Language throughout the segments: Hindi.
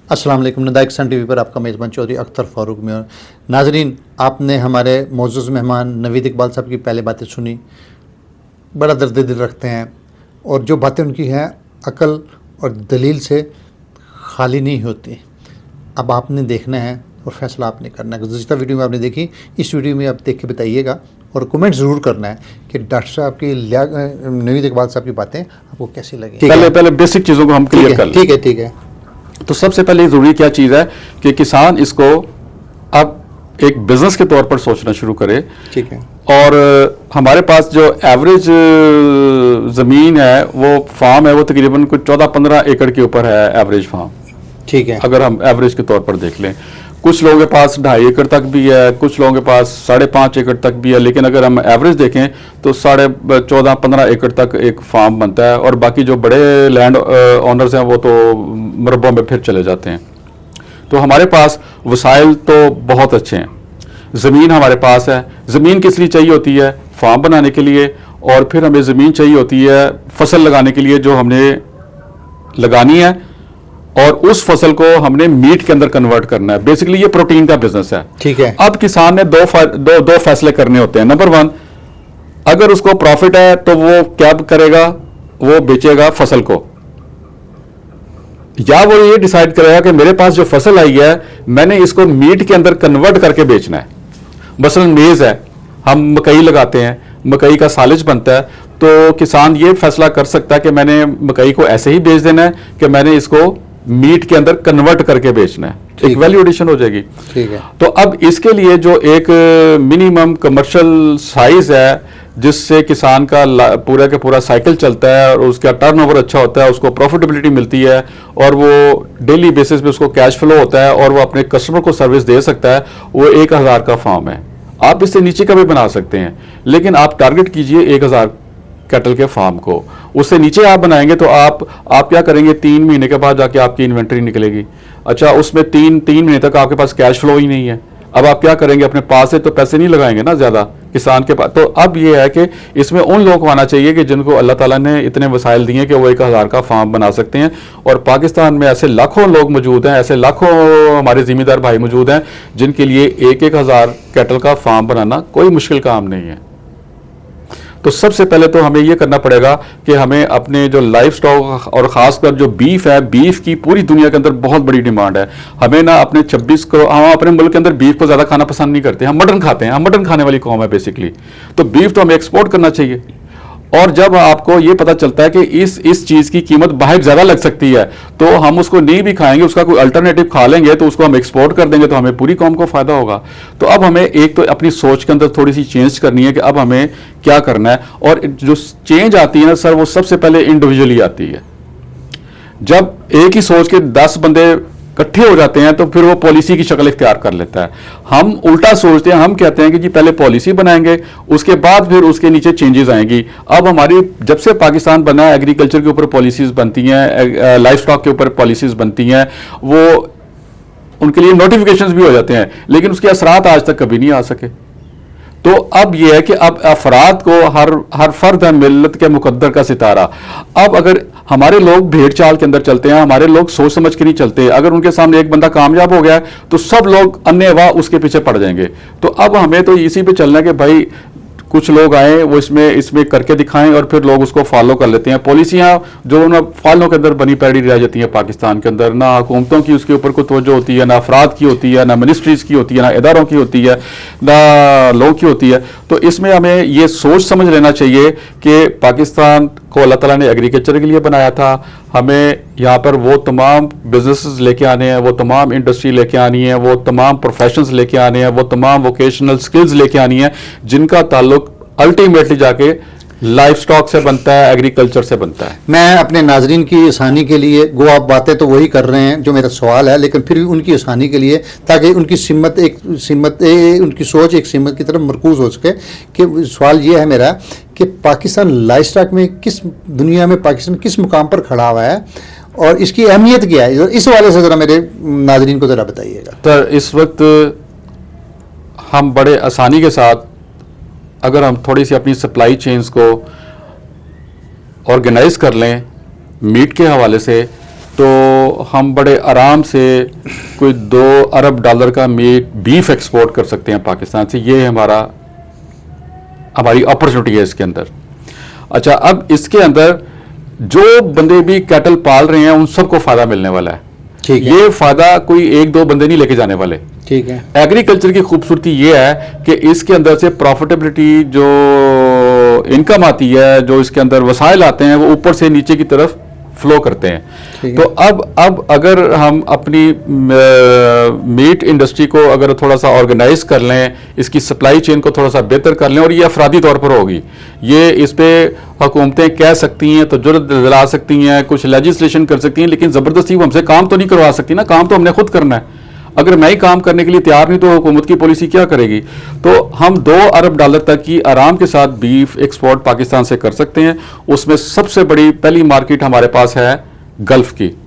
अस्सलाम वालेकुम। नदाइक सन टीवी पर आपका मेज़बान चौधरी अख्तर फ़ारूक में। नाजरीन, आपने हमारे मौजूद मेहमान नवीद इकबाल साहब की पहले बातें सुनी, बड़ा दर्द दिल रखते हैं और जो बातें उनकी हैं अकल और दलील से खाली नहीं होती। अब आपने देखना है और फैसला आपने करना है। गुज़िश्ता वीडियो में आपने देखी, इस वीडियो में आप देख के बताइएगा और कमेंट ज़रूर करना है कि डॉक्टर साहब की नवीद इकबाल साहब की बातें आपको कैसी लगी। पहले बेसिक चीज़ों को हम क्लियर कर लें। ठीक है। तो सबसे पहले ज़रूरी क्या चीज़ है कि किसान इसको अब एक बिजनेस के तौर पर सोचना शुरू करे। ठीक है। और हमारे पास जो एवरेज ज़मीन है, वो फार्म है, वो तकरीबन कुछ 14-15 एकड़ के ऊपर है एवरेज फार्म। ठीक है। अगर हम एवरेज के तौर पर देख लें, कुछ लोगों के पास 2.5 एकड़ तक भी है, कुछ लोगों के पास 5.5 एकड़ तक भी है, लेकिन अगर हम एवरेज देखें तो 14.5-15 एकड़ तक एक फार्म बनता है। और बाकी जो बड़े लैंड ओनर्स हैं वो तो मरबों में फिर चले जाते हैं। तो हमारे पास वसाइल तो बहुत अच्छे हैं। ज़मीन हमारे पास है। ज़मीन किस लिए चाहिए होती है? फार्म बनाने के लिए। और फिर हमें ज़मीन चाहिए होती है फसल लगाने के लिए, जो हमने लगानी है और उस फसल को हमने मीट के अंदर कन्वर्ट करना है। बेसिकली ये प्रोटीन का बिजनेस है। ठीक है। अब किसान ने दो फैसले करने होते हैं। नंबर 1, अगर उसको प्रॉफिट है तो वो क्या करेगा? वो बेचेगा फसल को, या वो ये डिसाइड करेगा कि मेरे पास जो फसल आई है मैंने इसको मीट के अंदर कन्वर्ट करके बेचना है। मसलन मेज है, हम मकई लगाते हैं, मकई का सालिज बनता है, तो किसान ये फैसला कर सकता है कि मैंने मकई को ऐसे ही बेच देना है कि मैंने इसको मीट के अंदर कन्वर्ट करके बेचना है। एक वैल्यू एडिशन हो जाएगी। ठीक है। तो अब इसके लिए जो एक मिनिमम कमर्शियल साइज है जिससे किसान का पूरा के पूरा साइकिल चलता है और उसका टर्नओवर अच्छा होता है, उसको प्रॉफिटेबिलिटी मिलती है और वो डेली बेसिस पे उसको कैश फ्लो होता है और वो अपने कस्टमर को सर्विस दे सकता है, वो 1000 का फार्म है। आप इससे नीचे का भी बना सकते हैं, लेकिन आप टारगेट कीजिए 1000 कैटल के फार्म को। उससे नीचे आप बनाएंगे तो आप क्या करेंगे? 3 महीने के बाद जाके आपकी इन्वेंट्री निकलेगी। अच्छा, उसमें 3 महीने तक आपके पास कैश फ्लो ही नहीं है। अब आप क्या करेंगे? अपने पास से तो पैसे नहीं लगाएंगे ना ज़्यादा किसान के पास। तो अब ये है कि इसमें उन लोगों को आना चाहिए कि जिनको अल्लाह ताला ने इतने वसाइल दिए कि वो 1000 का फार्म बना सकते हैं। और पाकिस्तान में ऐसे लाखों लोग मौजूद हैं, ऐसे लाखों हमारे जिम्मेदार भाई मौजूद हैं जिनके लिए 1000 कैटल का फार्म बनाना कोई मुश्किल काम नहीं है। तो सबसे पहले तो हमें यह करना पड़ेगा कि हमें अपने जो लाइफ स्टॉक और ख़ासकर जो बीफ है, बीफ की पूरी दुनिया के अंदर बहुत बड़ी डिमांड है। हमें ना अपने 26 करोड़, हम अपने मुल्क के अंदर बीफ को ज़्यादा खाना पसंद नहीं करते। हम मटन खाते हैं, हम मटन खाने वाली कौम है बेसिकली। तो बीफ तो हमें एक्सपोर्ट करना चाहिए। और जब आपको ये पता चलता है कि इस चीज़ की कीमत बाहर ज़्यादा लग सकती है तो हम उसको नहीं भी खाएंगे, उसका कोई अल्टरनेटिव खा लेंगे, तो उसको हम एक्सपोर्ट कर देंगे, तो हमें पूरी कौम को फ़ायदा होगा। तो अब हमें एक तो अपनी सोच के अंदर थोड़ी सी चेंज करनी है कि अब हमें क्या करना है। और जो चेंज आती है ना सर, वो सबसे पहले इंडिविजुअली आती है। जब एक ही सोच के 10 बंदे इकट्ठे हो जाते हैं तो फिर वो पॉलिसी की शक्ल इख्तियार कर लेता है। हम उल्टा सोचते हैं, हम कहते हैं कि जी पहले पॉलिसी बनाएंगे, उसके बाद फिर उसके नीचे चेंजेस आएंगी। अब हमारी जब से पाकिस्तान बना है, एग्रीकल्चर के ऊपर पॉलिसीज बनती हैं, लाइफ स्टॉक के ऊपर पॉलिसीज बनती हैं, वो उनके लिए नोटिफिकेशंस भी हो जाते हैं, लेकिन उसके असरात आज तक कभी नहीं आ सके। तो अब यह है कि अब अफराद को हर फर्द है मिल्लत के मुकद्दर का सितारा। अब अगर हमारे लोग भेड़ चाल के अंदर चलते हैं, हमारे लोग सोच समझ के नहीं चलते, अगर उनके सामने एक बंदा कामयाब हो गया तो सब लोग अन्य उसके पीछे पड़ जाएंगे। तो अब हमें तो इसी पे चलना है कि भाई कुछ लोग आए, वो इसमें करके दिखाएं और फिर लोग उसको फॉलो कर लेते हैं। पॉलिसियां जो ना फॉलो के अंदर बनी पैड़ी रह जाती हैं पाकिस्तान के अंदर, ना हुकूमतों की उसके ऊपर कोई तवज्जो होती है, ना अफराद की होती है, ना मिनिस्ट्रीज की होती है, ना इदारों की होती है, ना लोगों की होती है। तो इसमें हमें ये सोच समझ लेना चाहिए कि पाकिस्तान को अल्लाह ताला ने एग्रीकल्चर के लिए बनाया था। हमें यहाँ पर वो तमाम बिजनेसेस लेके आने हैं, वो तमाम इंडस्ट्री लेके आनी है, वो तमाम प्रोफेशंस लेके आने हैं, वो तमाम वोकेशनल स्किल्स लेके आनी है जिनका ताल्लुक अल्टीमेटली जाके लाइफ स्टॉक से बनता है, एग्रीकल्चर से बनता है। मैं अपने नाजरीन की आसानी के लिए, गो आप बातें तो वही कर रहे हैं जो मेरा सवाल है, लेकिन फिर भी उनकी आसानी के लिए, ताकि उनकी उनकी सोच एक सिमत की तरफ मरकूज हो सके, कि सवाल ये है मेरा कि पाकिस्तान लाइफ स्टॉक में दुनिया में पाकिस्तान किस मुकाम पर खड़ा हुआ है और इसकी अहमियत क्या है? इस हवाले से ज़रा मेरे नाजरीन को ज़रा बताइएगा। तो इस वक्त हम बड़े आसानी के साथ अगर हम थोड़ी सी अपनी सप्लाई चेन्स को ऑर्गेनाइज कर लें मीट के हवाले से, तो हम बड़े आराम से कोई $2 अरब का मीट बीफ एक्सपोर्ट कर सकते हैं पाकिस्तान से। ये हमारी अपॉर्चुनिटी है इसके अंदर। अच्छा, अब इसके अंदर जो बंदे भी कैटल पाल रहे हैं उन सबको फायदा मिलने वाला है। ठीक है। ये फायदा कोई एक दो बंदे नहीं लेके जाने वाले। ठीक है। एग्रीकल्चर की खूबसूरती ये है कि इसके अंदर से प्रॉफिटेबिलिटी, जो इनकम आती है, जो इसके अंदर वसाइल आते हैं, वो ऊपर से नीचे की तरफ फ्लो करते हैं। तो अब अगर हम अपनी मीट इंडस्ट्री को अगर थोड़ा सा ऑर्गेनाइज कर लें, इसकी सप्लाई चेन को थोड़ा सा बेहतर कर लें, और ये अफरादी तौर पर होगी, ये इस पे हुकूमतें कह सकती हैं, तजुर्बा दिला सकती हैं, कुछ लेजिस्लेशन कर सकती हैं, लेकिन ज़बरदस्ती वो हमसे काम तो नहीं करवा सकती ना। काम तो हमने खुद करना है। अगर मैं ही काम करने के लिए तैयार नहीं तो हुकूमत की पॉलिसी क्या करेगी? तो हम $2 अरब तक की आराम के साथ बीफ एक्सपोर्ट पाकिस्तान से कर सकते हैं। उसमें सबसे बड़ी पहली मार्केट हमारे पास है गल्फ की।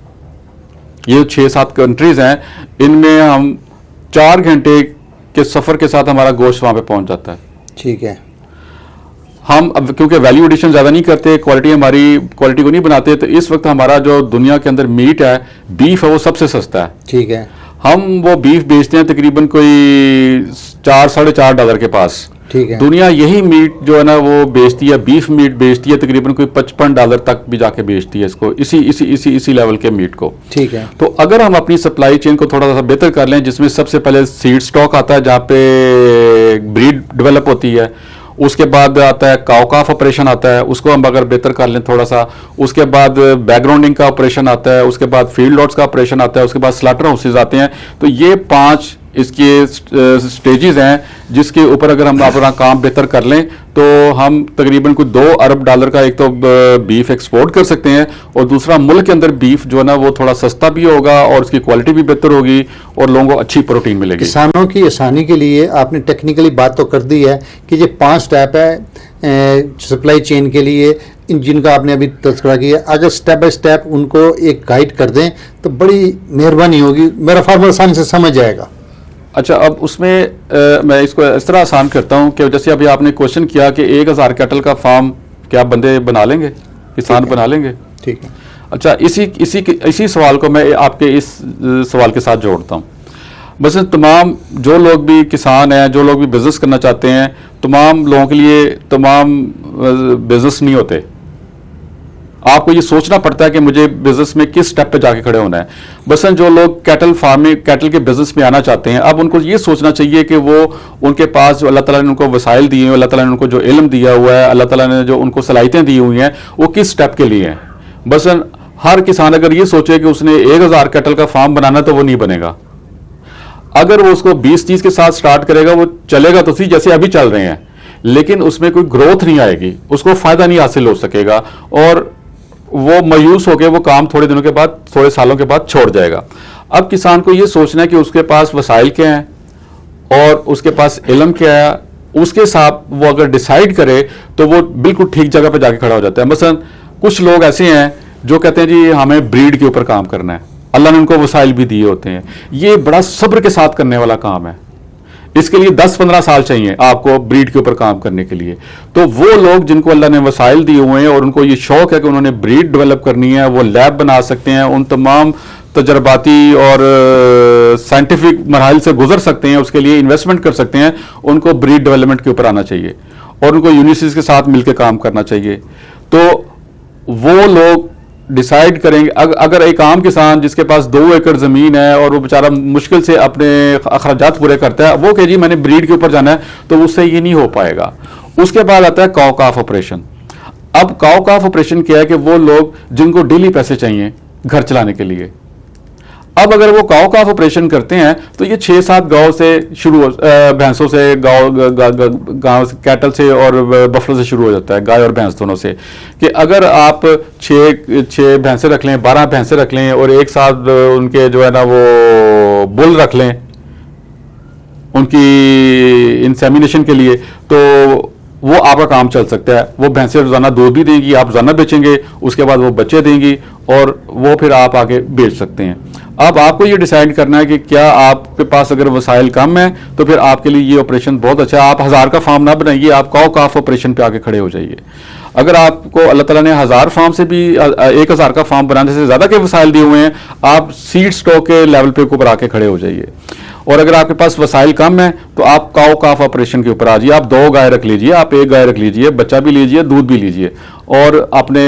ये 6-7 कंट्रीज हैं, इनमें हम 4 घंटे के सफर के साथ हमारा गोश्त वहां पे पहुंच जाता है। ठीक है। हम अब क्योंकि वैल्यू एडिशन ज्यादा नहीं करते, हमारी क्वालिटी को नहीं बनाते, तो इस वक्त हमारा जो दुनिया के अंदर मीट है, बीफ है, वो सबसे सस्ता है। ठीक है। हम वो बीफ बेचते हैं तकरीबन कोई $4-4.5 के पास। ठीक है। दुनिया यही मीट जो है ना वो बेचती है, बीफ मीट बेचती है तकरीबन कोई $55 तक भी जाके बेचती है इसको, इसी लेवल के मीट को। ठीक है। तो अगर हम अपनी सप्लाई चेन को थोड़ा सा बेहतर कर लें, जिसमें सबसे पहले सीड स्टॉक आता है जहाँ पे ब्रीड डेवलप होती है, उसके बाद आता है काउ काफ ऑपरेशन आता है, उसको हम अगर बेहतर कर लें थोड़ा सा, उसके बाद बैकग्राउंडिंग का ऑपरेशन आता है, उसके बाद फील्ड लॉट्स का ऑपरेशन आता है, उसके बाद स्लाटर हाउसेज आते हैं। तो ये 5 इसके स्टेजेस हैं जिसके ऊपर अगर हम अपना काम बेहतर कर लें तो हम तकरीबन कुछ $2 अरब का एक तो बीफ एक्सपोर्ट कर सकते हैं, और दूसरा मुल्क के अंदर बीफ जो है ना वो थोड़ा सस्ता भी होगा और उसकी क्वालिटी भी बेहतर होगी और लोगों को अच्छी प्रोटीन मिलेगी। किसानों की आसानी के लिए आपने टेक्निकली बात तो कर दी है कि ये 5 स्टेप है सप्लाई चेन के लिए, जिनका आपने अभी तस्करा किया। अगर स्टेप बाय स्टेप उनको एक गाइड कर दें तो बड़ी मेहरबानी होगी, मेरा फार्मर आसानी से समझ जाएगा। अच्छा, अब उसमें मैं इसको इस तरह आसान करता हूं कि जैसे अभी आपने क्वेश्चन किया कि 1000 कैटल का फार्म क्या बंदे बना लेंगे, किसान बना लेंगे? ठीक है। अच्छा, इसी सवाल को मैं आपके इस सवाल के साथ जोड़ता हूं। बस तमाम जो लोग भी किसान हैं, जो लोग भी बिजनेस करना चाहते हैं, तमाम लोगों के लिए तमाम बिजनेस नहीं होते। आपको ये सोचना पड़ता है कि मुझे बिजनेस में किस स्टेप पे जाके खड़े होना है। बसन जो लोग कैटल फार्मिंग, कैटल के बिजनेस में आना चाहते हैं, अब उनको ये सोचना चाहिए कि वो उनके पास जो अल्लाह ताला ने उनको वसाइल दिए हैं, अल्लाह ताला ने उनको जो इल्म दिया हुआ है, अल्लाह ताला ने जो उनको सलाहियतें दी हुई हैं, वो किस स्टेप के लिए हैं। बसन हर किसान अगर ये सोचे कि उसने 1000 कैटल का फार्म बनाना तो वो नहीं बनेगा। अगर वो उसको 20-30 के साथ स्टार्ट करेगा, वो चलेगा तो सही जैसे अभी चल रहे हैं, लेकिन उसमें कोई ग्रोथ नहीं आएगी, उसको फायदा नहीं हासिल हो सकेगा और वो मायूस होकर वो काम थोड़े दिनों के बाद, थोड़े सालों के बाद छोड़ जाएगा। अब किसान को ये सोचना है कि उसके पास वसाइल क्या हैं और उसके पास इल्म क्या है, उसके साथ वो अगर डिसाइड करे तो वो बिल्कुल ठीक जगह पे जाके खड़ा हो जाता है। मसलन कुछ लोग ऐसे हैं जो कहते हैं जी हमें ब्रीड के ऊपर काम करना है, अल्लाह ने उनको वसाइल भी दिए होते हैं। ये बड़ा सब्र के साथ करने वाला काम है, इसके लिए 10-15 साल चाहिए आपको ब्रीड के ऊपर काम करने के लिए। तो वो लोग जिनको अल्लाह ने वसाइल दिए हुए हैं और उनको ये शौक है कि उन्होंने ब्रीड डेवलप करनी है, वो लैब बना सकते हैं, उन तमाम तजर्बाती और साइंटिफिक मरहल से गुजर सकते हैं, उसके लिए इन्वेस्टमेंट कर सकते हैं, उनको ब्रीड डेवलपमेंट के ऊपर आना चाहिए और उनको यूनिवर्सिटीज के साथ मिलकर काम करना चाहिए। तो वो लोग डिसाइड करेंगे। अगर एक आम किसान जिसके पास 2 एकड़ जमीन है और वो बेचारा मुश्किल से अपने अखराजात पूरे करता है, वो कहे जी मैंने ब्रीड के ऊपर जाना है, तो उससे ये नहीं हो पाएगा। उसके बाद आता है काउ काफ ऑपरेशन। अब काउ काफ ऑपरेशन क्या है कि वो लोग जिनको डेली पैसे चाहिए घर चलाने के लिए, अब अगर वो काउ काफ ऑपरेशन करते हैं तो ये 6-7 गांव से शुरू, भैंसों से, गांव कैटल से और बफलो से शुरू हो जाता है, गाय और भैंस दोनों से, कि अगर आप 6 भैंसे रख लें, 12 भैंसे रख लें और एक साथ उनके जो है ना वो बुल रख लें उनकी इंसेमिनेशन के लिए, तो वो आपका काम चल सकता है। वो भैंसें रोजाना दूध भी देंगी, आप रोजाना बेचेंगे, उसके बाद वो बच्चे देंगी और वो फिर आप आगे बेच सकते हैं। अब आपको ये डिसाइड करना है कि क्या आपके पास अगर वसाइल कम है तो फिर आपके लिए ये ऑपरेशन बहुत अच्छा है। आप 1000 का फार्म ना बनाइए, आप काव काफ ऑपरेशन पे आके खड़े हो जाइए। अगर आपको अल्लाह ताला ने 1000 फार्म से भी 1000 का फार्म बनाने से ज्यादा के वसाइल दिए हुए हैं, आप सीड स्टॉक के लेवल पे ऊपर आके खड़े हो जाइए। और अगर आपके पास वसाइल कम है तो आप काव काफ ऑपरेशन के ऊपर आ जाइए। आप 2 गाय रख लीजिए, आप 1 गाय रख लीजिए, बच्चा भी लीजिए, दूध भी लीजिए, और अपने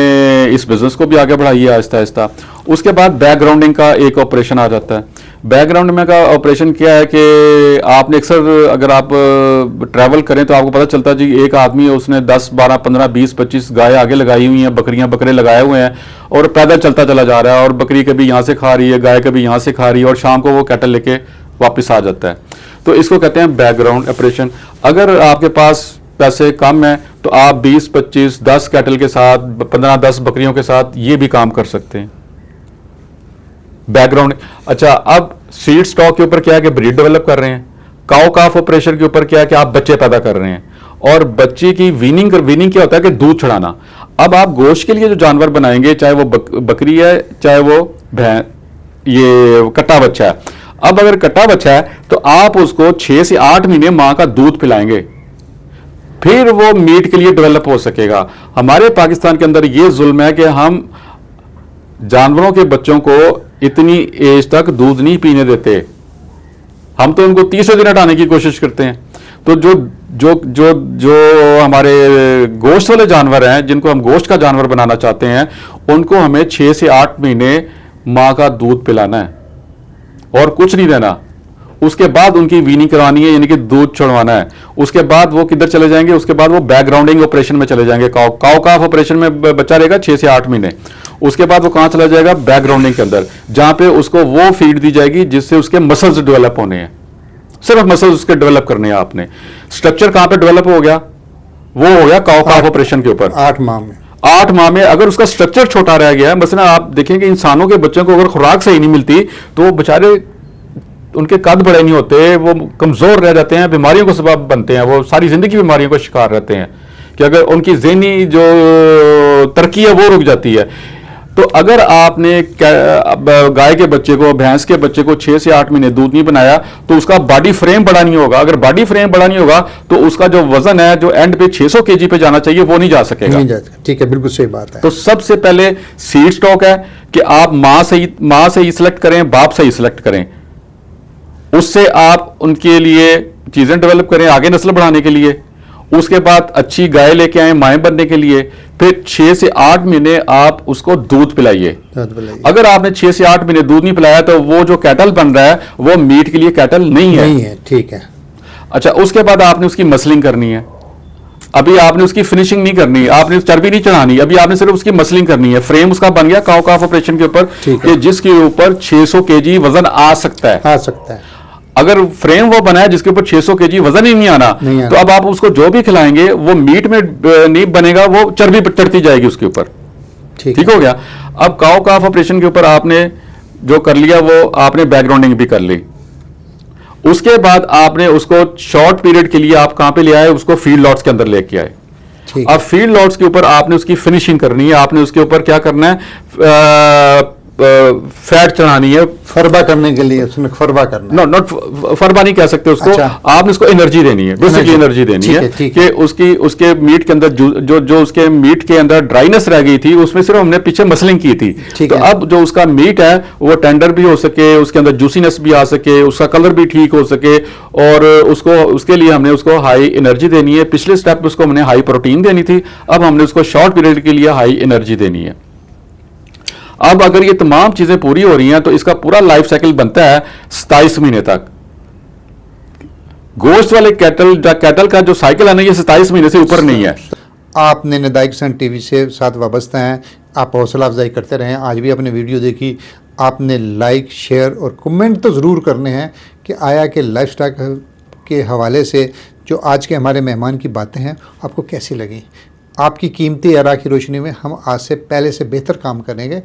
इस बिजनेस को भी आगे बढ़ाइए आहिस्ता आहिस्ता। उसके बाद बैकग्राउंडिंग का एक ऑपरेशन आ जाता है। बैकग्राउंड में का ऑपरेशन क्या है कि आपने अक्सर अगर आप ट्रैवल करें तो आपको पता चलता है जी एक आदमी है, उसने 10 12 15 20 25 गाय आगे लगाई हुई हैं, बकरियां बकरे लगाए हुए हैं, और पैदल चलता चला जा रहा है, और बकरी कभी यहाँ से खा रही है, गाय कभी यहाँ से खा रही है, और शाम को वो कैटल लेके वापस आ जाता है। तो इसको कहते हैं बैकग्राउंड ऑपरेशन। अगर आपके पास पैसे कम है तो आप 20 25 10 कैटल के साथ, 15 10 बकरियों के साथ ये भी काम कर सकते हैं बैकग्राउंड। अच्छा, अब सीड स्टॉक के ऊपर क्या है कि ब्रीड डेवलप कर रहे हैं। काव काफ ऑपरेशन के ऊपर क्या है कि आप बच्चे पैदा कर रहे हैं, और बच्चे की वीनिंग क्या होता है कि दूध छड़ाना। अब आप गोश्त के लिए जो जानवर बनाएंगे, चाहे वो बकरी है, चाहे वो ये कट्टा बच्चा है। अब अगर कट्टा बच्चा है तो आप उसको 6 से 8 महीने मां का दूध पिलाएंगे, फिर वो मीट के लिए डेवलप हो सकेगा। हमारे पाकिस्तान के अंदर ये जुल्म है कि हम जानवरों के बच्चों को इतनी एज तक दूध नहीं पीने देते, हम तो उनको 30 दिन हटाने की कोशिश करते हैं। तो जो जो जो जो हमारे गोश्त वाले जानवर हैं, जिनको हम गोश्त का जानवर बनाना चाहते हैं, उनको हमें 6 से 8 महीने मां का दूध पिलाना है और कुछ नहीं देना। उसके बाद उनकी वीनिंग करवानी है, यानी कि दूध छुड़वाना है। उसके बाद वो किधर चले जाएंगे? उसके बाद वो बैकग्राउंडिंग ऑपरेशन में चले जाएंगे। काव काफ ऑपरेशन में बच्चा रहेगा 6 से 8 महीने। उसके बाद वो कहां चला जाएगा? बैकग्राउंडिंग के अंदर, जहां पे उसको वो फीड दी जाएगी जिससे उसके मसल्स डेवलप होने हैं। सिर्फ मसल्स उसके डेवलप करने हैं आपने। स्ट्रक्चर कहां पे डेवलप हो गया? वो हो गया काव काफ ऑपरेशन के ऊपर 8 माह में। 8 माह में अगर उसका स्ट्रक्चर छोटा रह गया है, मसलन आप देखेंगे इंसानों के बच्चों को अगर खुराक सही नहीं मिलती तो वो बेचारे, उनके कद बड़े नहीं होते, वो कमजोर रह जाते हैं, बीमारियों का सबब बनते हैं, वो सारी जिंदगी बीमारियों का शिकार रहते हैं कि अगर उनकी ज़हनी जो तरक्की है वो रुक जाती है। तो अगर आपने गाय के बच्चे को, भैंस के बच्चे को 6 से 8 महीने दूध नहीं बनाया तो उसका बॉडी फ्रेम बड़ा नहीं होगा। अगर बॉडी फ्रेम बड़ा नहीं होगा तो उसका जो वजन है, जो एंड पे 600 केजी पे जाना चाहिए, वो नहीं जा सकेगा। नहीं जा सकेगा। ठीक है, बिल्कुल सही बात है। तो सबसे पहले सीड स्टॉक है कि आप मां से ही सिलेक्ट करें, बाप से ही सिलेक्ट करें। उससे आप उनके लिए चीजें डेवलप करें आगे नस्ल बढ़ाने के लिए। उसके बाद अच्छी गाय लेके आए माएं बनने के लिए। फिर 6 से 8 महीने आप उसको दूध पिलाइए। अगर आपने 6 से 8 महीने दूध नहीं पिलाया तो वो जो कैटल बन रहा है वो मीट के लिए कैटल नहीं है। ठीक है। अच्छा, उसके बाद आपने उसकी मसलिंग करनी है। अभी आपने उसकी फिनिशिंग नहीं करनी, आपने चर्बी नहीं चढ़ानी, अभी आपने सिर्फ उसकी मसलिंग करनी है। फ्रेम उसका बन गया काव काफ ऑपरेशन के ऊपर कि जिसके ऊपर 600 केजी वजन आ सकता है। अगर फ्रेम वो बनाया जिसके ऊपर 600 केजी वजन ही नहीं आना, तो अब आप उसको जो भी खिलाएंगे वो मीट में नहीं बनेगा, वो चर्बी चढ़ती जाएगी उसके ऊपर। ठीक हो गया। अब काव काफ ऑपरेशन के ऊपर आपने जो कर लिया वो आपने बैकग्राउंडिंग भी कर ली। उसके बाद आपने उसको शॉर्ट पीरियड के लिए आप कहां पे ले आए? उसको फील्ड लॉट्स के अंदर लेके आए। अब फील्ड लॉट्स के ऊपर आपने उसकी फिनिशिंग करनी है। आपने उसके ऊपर क्या करना है? फैट चढ़ानी है, फरबा करने के लिए उसमें फरबा करना। नो, नॉट फरबा नहीं कह सकते उसको। अच्छा। आपने उसको एनर्जी देनी है, बेसिकली एनर्जी देनी है कि उसके मीट के अंदर जो उसके मीट के अंदर ड्राइनेस रह गई थी उसमें सिर्फ हमने पीछे मसलिंग की थी। तो अब जो उसका मीट है वो टेंडर भी हो सके, उसके अंदर जूसीनेस भी आ सके, उसका कलर भी ठीक हो सके, और उसके लिए हमने उसको हाई एनर्जी देनी है। पिछले स्टेप में उसको हमने हाई प्रोटीन देनी थी, अब हमने उसको शॉर्ट पीरियड के लिए हाई एनर्जी देनी है। अब अगर ये तमाम चीजें पूरी हो रही हैं तो इसका पूरा लाइफ साइकिल बनता है 27 महीने तक। गोश्त वाले कैटल का जो साइकिल है ना, ये 27 महीने से ऊपर नहीं है। आपने नदाइक सन टीवी से साथ वाबस्ता हैं, आप हौसला अफजाई करते रहें। आज भी आपने वीडियो देखी, आपने लाइक शेयर और कमेंट तो ज़रूर करने हैं कि आया कि लाइफस्टाइल के हवाले से जो आज के हमारे मेहमान की बातें हैं आपको कैसी लगी। आपकी कीमती आरा की रोशनी में हम आज से पहले से बेहतर काम करेंगे।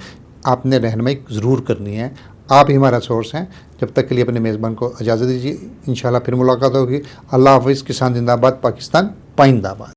आपने रहनुमाई ज़रूर करनी है। आप ही हमारा सोर्स हैं। जब तक के लिए अपने मेज़बान को इजाज़त दीजिए। इंशाल्लाह फिर मुलाकात होगी। अल्लाह हाफ़िज़। किसान जिंदाबाद, पाकिस्तान पाइंदाबाद।